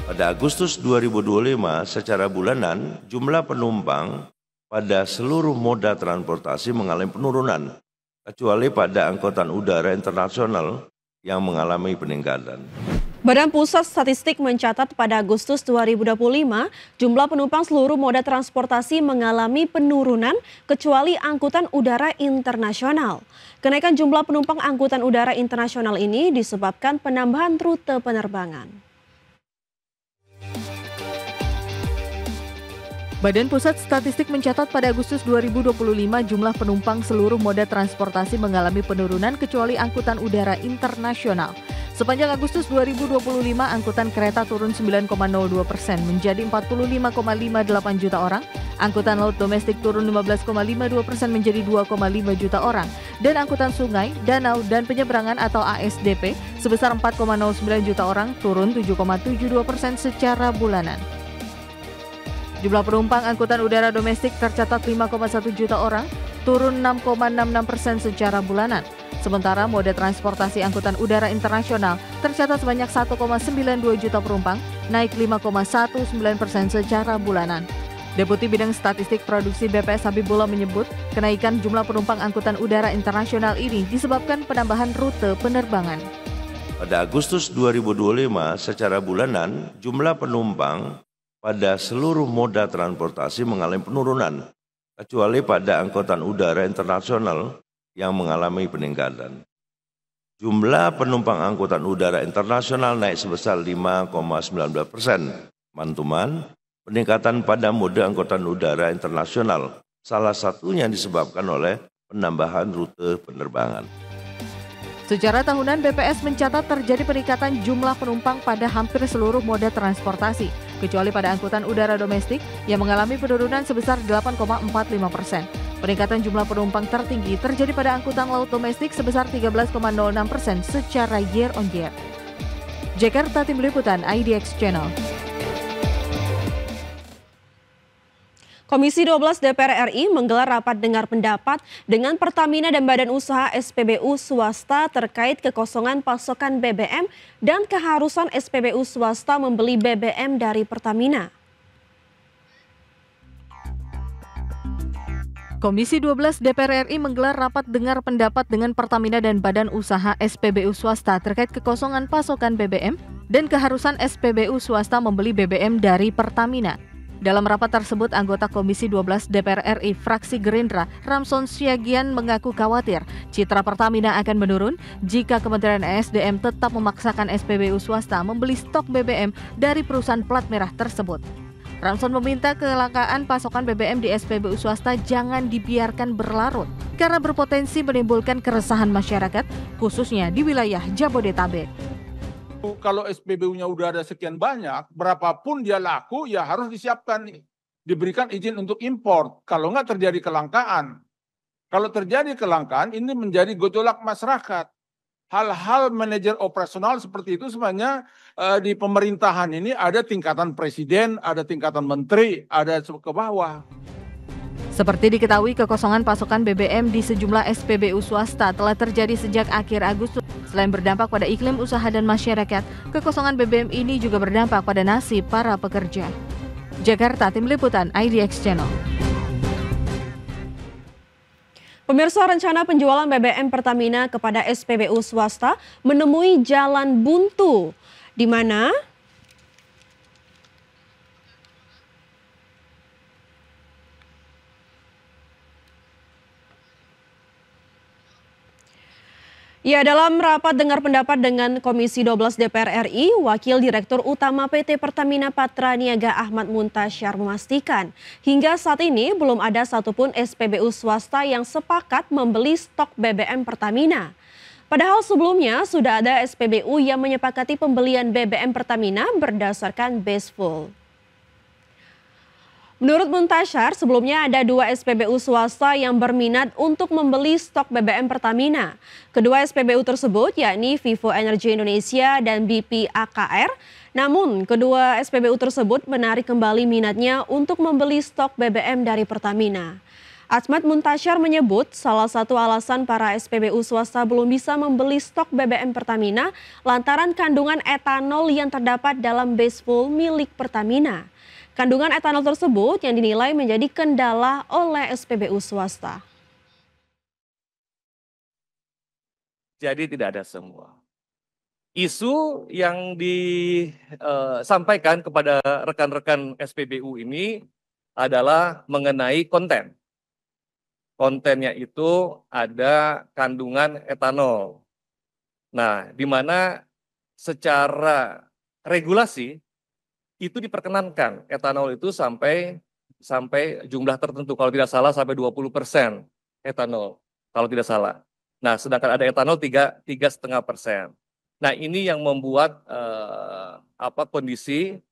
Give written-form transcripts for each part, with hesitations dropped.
Pada Agustus 2025 secara bulanan jumlah penumpang pada seluruh moda transportasi mengalami penurunan, kecuali pada angkutan udara internasional yang mengalami peningkatan. Badan Pusat Statistik mencatat pada Agustus 2025, jumlah penumpang seluruh moda transportasi mengalami penurunan kecuali angkutan udara internasional. Kenaikan jumlah penumpang angkutan udara internasional ini disebabkan penambahan rute penerbangan. Badan Pusat Statistik mencatat pada Agustus 2025 jumlah penumpang seluruh moda transportasi mengalami penurunan kecuali angkutan udara internasional. Sepanjang Agustus 2025, angkutan kereta turun 9,02% menjadi 45,58 juta orang, angkutan laut domestik turun 15,52% menjadi 2,5 juta orang, dan angkutan sungai, danau, dan penyeberangan atau ASDP sebesar 4,09 juta orang turun 7,72% secara bulanan. Jumlah penumpang angkutan udara domestik tercatat 5,1 juta orang, turun 6,66% secara bulanan. Sementara moda transportasi angkutan udara internasional tercatat sebanyak 1,92 juta penumpang, naik 5,19% secara bulanan. Deputi Bidang Statistik Produksi BPS Habibullah menyebut, kenaikan jumlah penumpang angkutan udara internasional ini disebabkan penambahan rute penerbangan. Pada Agustus 2025 secara bulanan jumlah penumpang pada seluruh moda transportasi mengalami penurunan, kecuali pada angkutan udara internasional yang mengalami peningkatan. Jumlah penumpang angkutan udara internasional naik sebesar 5,19%. Mantuman, peningkatan pada mode angkutan udara internasional salah satunya disebabkan oleh penambahan rute penerbangan. Secara tahunan BPS mencatat terjadi peningkatan jumlah penumpang pada hampir seluruh moda transportasi, kecuali pada angkutan udara domestik yang mengalami penurunan sebesar 8,45%. Peningkatan jumlah penumpang tertinggi terjadi pada angkutan laut domestik sebesar 13,06% secara year on year. Jakarta, Tim Liputan IDX Channel. Komisi 12 DPR RI menggelar rapat dengar pendapat dengan Pertamina dan Badan Usaha SPBU swasta terkait kekosongan pasokan BBM dan keharusan SPBU swasta membeli BBM dari Pertamina. Komisi 12 DPR RI menggelar rapat dengar pendapat dengan Pertamina dan Badan Usaha SPBU swasta terkait kekosongan pasokan BBM dan keharusan SPBU swasta membeli BBM dari Pertamina. Dalam rapat tersebut, anggota Komisi 12 DPR RI fraksi Gerindra, Ramson Siagian mengaku khawatir citra Pertamina akan menurun jika Kementerian ESDM tetap memaksakan SPBU swasta membeli stok BBM dari perusahaan plat merah tersebut. Ramson meminta kelangkaan pasokan BBM di SPBU swasta jangan dibiarkan berlarut karena berpotensi menimbulkan keresahan masyarakat, khususnya di wilayah Jabodetabek. Kalau SPBU-nya udah ada sekian banyak, berapapun dia laku, ya harus disiapkan, diberikan izin untuk impor. Kalau nggak terjadi kelangkaan. Kalau terjadi kelangkaan, ini menjadi gejolak masyarakat. Hal-hal manajer operasional seperti itu sebenarnya di pemerintahan ini ada tingkatan presiden, ada tingkatan menteri, ada ke bawah. Seperti diketahui, kekosongan pasokan BBM di sejumlah SPBU swasta telah terjadi sejak akhir Agustus. Selain berdampak pada iklim usaha dan masyarakat, kekosongan BBM ini juga berdampak pada nasib para pekerja. Jakarta, Tim Liputan IDX Channel. Pemirsa, rencana penjualan BBM Pertamina kepada SPBU swasta menemui jalan buntu, di mana ya, dalam rapat dengar pendapat dengan Komisi 12 DPR RI, Wakil Direktur Utama PT Pertamina Patraniaga Ahmad Muntasyar memastikan, hingga saat ini belum ada satupun SPBU swasta yang sepakat membeli stok BBM Pertamina. Padahal sebelumnya sudah ada SPBU yang menyepakati pembelian BBM Pertamina berdasarkan base full. Menurut Muntasyar, sebelumnya ada 2 SPBU swasta yang berminat untuk membeli stok BBM Pertamina. Kedua SPBU tersebut yakni Vivo Energy Indonesia dan BP AKR. Namun, kedua SPBU tersebut menarik kembali minatnya untuk membeli stok BBM dari Pertamina. Ahmad Muntasyar menyebut salah satu alasan para SPBU swasta belum bisa membeli stok BBM Pertamina lantaran kandungan etanol yang terdapat dalam base fuel milik Pertamina. Kandungan etanol tersebut yang dinilai menjadi kendala oleh SPBU swasta. Jadi tidak ada semua. Isu yang disampaikan kepada rekan-rekan SPBU ini adalah mengenai konten. Kontennya itu ada kandungan etanol. Nah, di mana secara regulasi itu diperkenankan etanol itu sampai jumlah tertentu, kalau tidak salah sampai 20% etanol, kalau tidak salah. Nah, sedangkan ada etanol 3,5%. Nah, ini yang membuat kondisi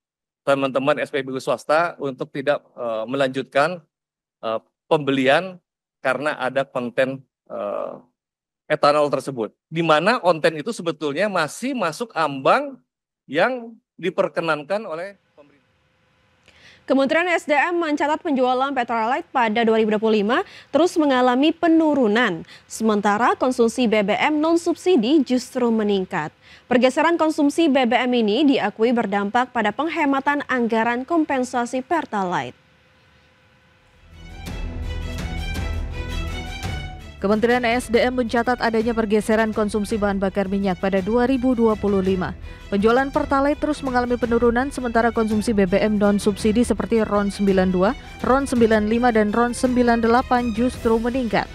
teman-teman SPBU swasta untuk tidak melanjutkan pembelian karena ada konten etanol tersebut. Di mana konten itu sebetulnya masih masuk ambang yang diperkenankan oleh pemerintah. Kementerian SDM mencatat penjualan Pertalite pada 2025 terus mengalami penurunan, sementara konsumsi BBM non-subsidi justru meningkat. Pergeseran konsumsi BBM ini diakui berdampak pada penghematan anggaran kompensasi Pertalite. Kementerian SDM mencatat adanya pergeseran konsumsi bahan bakar minyak pada 2025. Penjualan Pertalite terus mengalami penurunan sementara konsumsi BBM non-subsidi seperti RON 92, RON 95, dan RON 98 justru meningkat.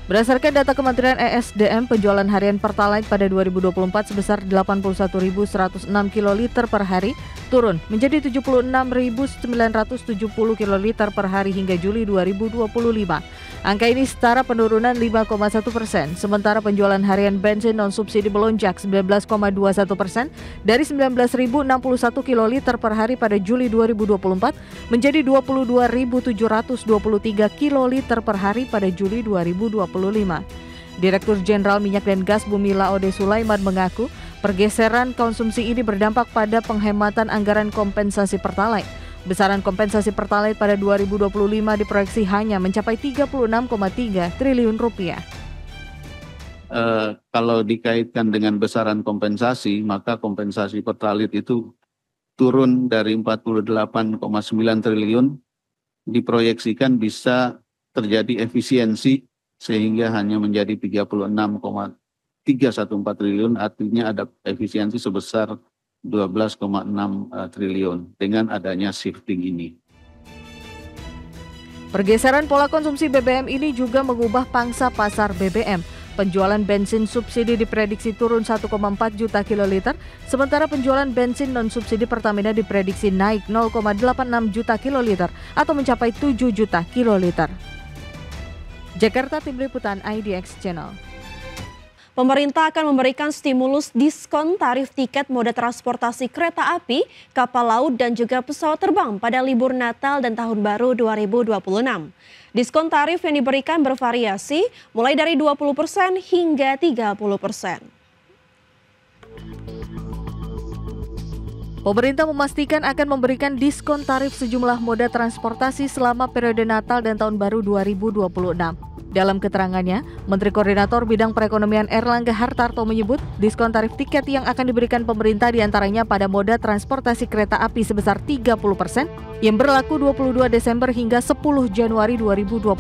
Berdasarkan data Kementerian ESDM, penjualan harian Pertalite pada 2024 sebesar 81.106 kiloliter per hari, turun menjadi 76.970 kiloliter per hari hingga Juli 2025. Angka ini setara penurunan 5,1%, sementara penjualan harian bensin non-subsidi melonjak 19,21% dari 19.061 kiloliter per hari pada Juli 2024 menjadi 22.723 kiloliter per hari pada Juli 2025. Direktur Jenderal Minyak dan Gas Bumi Laode Sulaiman mengaku pergeseran konsumsi ini berdampak pada penghematan anggaran kompensasi Pertalite. Besaran kompensasi Pertalite pada 2025 diproyeksi hanya mencapai 36,3 triliun rupiah. Kalau dikaitkan dengan besaran kompensasi, maka kompensasi Pertalite itu turun dari 48,9 triliun, diproyeksikan bisa terjadi efisiensi sehingga hanya menjadi 36,314 triliun, artinya ada efisiensi sebesar 12,6 triliun dengan adanya shifting ini. Pergeseran pola konsumsi BBM ini juga mengubah pangsa pasar BBM. Penjualan bensin subsidi diprediksi turun 1,4 juta kiloliter, sementara penjualan bensin non-subsidi Pertamina diprediksi naik 0,86 juta kiloliter atau mencapai 7 juta kiloliter. Jakarta, Tim Liputan IDX Channel. Pemerintah akan memberikan stimulus diskon tarif tiket moda transportasi kereta api, kapal laut, dan juga pesawat terbang pada libur Natal dan Tahun Baru 2026. Diskon tarif yang diberikan bervariasi mulai dari 20% hingga 30%. Pemerintah memastikan akan memberikan diskon tarif sejumlah moda transportasi selama periode Natal dan Tahun Baru 2026. Dalam keterangannya, Menteri Koordinator Bidang Perekonomian Erlangga Hartarto menyebut diskon tarif tiket yang akan diberikan pemerintah diantaranya pada moda transportasi kereta api sebesar 30% yang berlaku 22 Desember hingga 10 Januari 2026.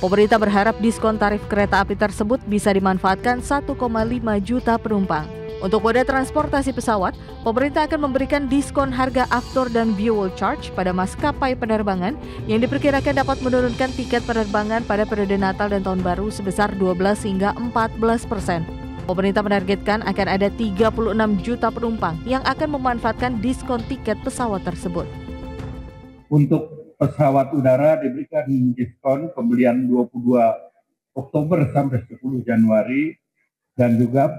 Pemerintah berharap diskon tarif kereta api tersebut bisa dimanfaatkan 1,5 juta penumpang. Untuk moda transportasi pesawat, pemerintah akan memberikan diskon harga after dan fuel charge pada maskapai penerbangan yang diperkirakan dapat menurunkan tiket penerbangan pada periode Natal dan Tahun Baru sebesar 12 hingga 14%. Pemerintah menargetkan akan ada 36 juta penumpang yang akan memanfaatkan diskon tiket pesawat tersebut. Untuk pesawat udara diberikan diskon pembelian 22 Oktober sampai 10 Januari. Dan juga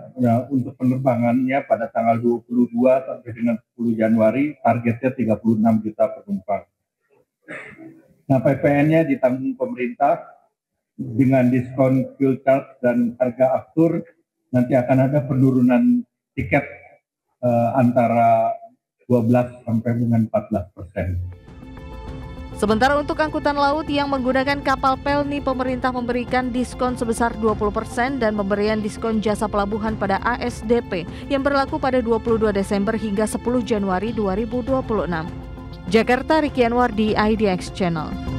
untuk penerbangannya pada tanggal 22 sampai dengan 10 Januari targetnya 36 juta penumpang. Nah, PPN-nya ditanggung pemerintah dengan diskon fuel charge dan harga aftur. Nanti akan ada penurunan tiket antara 12 sampai dengan 14%. Sementara untuk angkutan laut yang menggunakan kapal Pelni, pemerintah memberikan diskon sebesar 20% dan pemberian diskon jasa pelabuhan pada ASDP yang berlaku pada 22 Desember hingga 10 Januari 2026. Jakarta, Ricky Anwar di IDX Channel.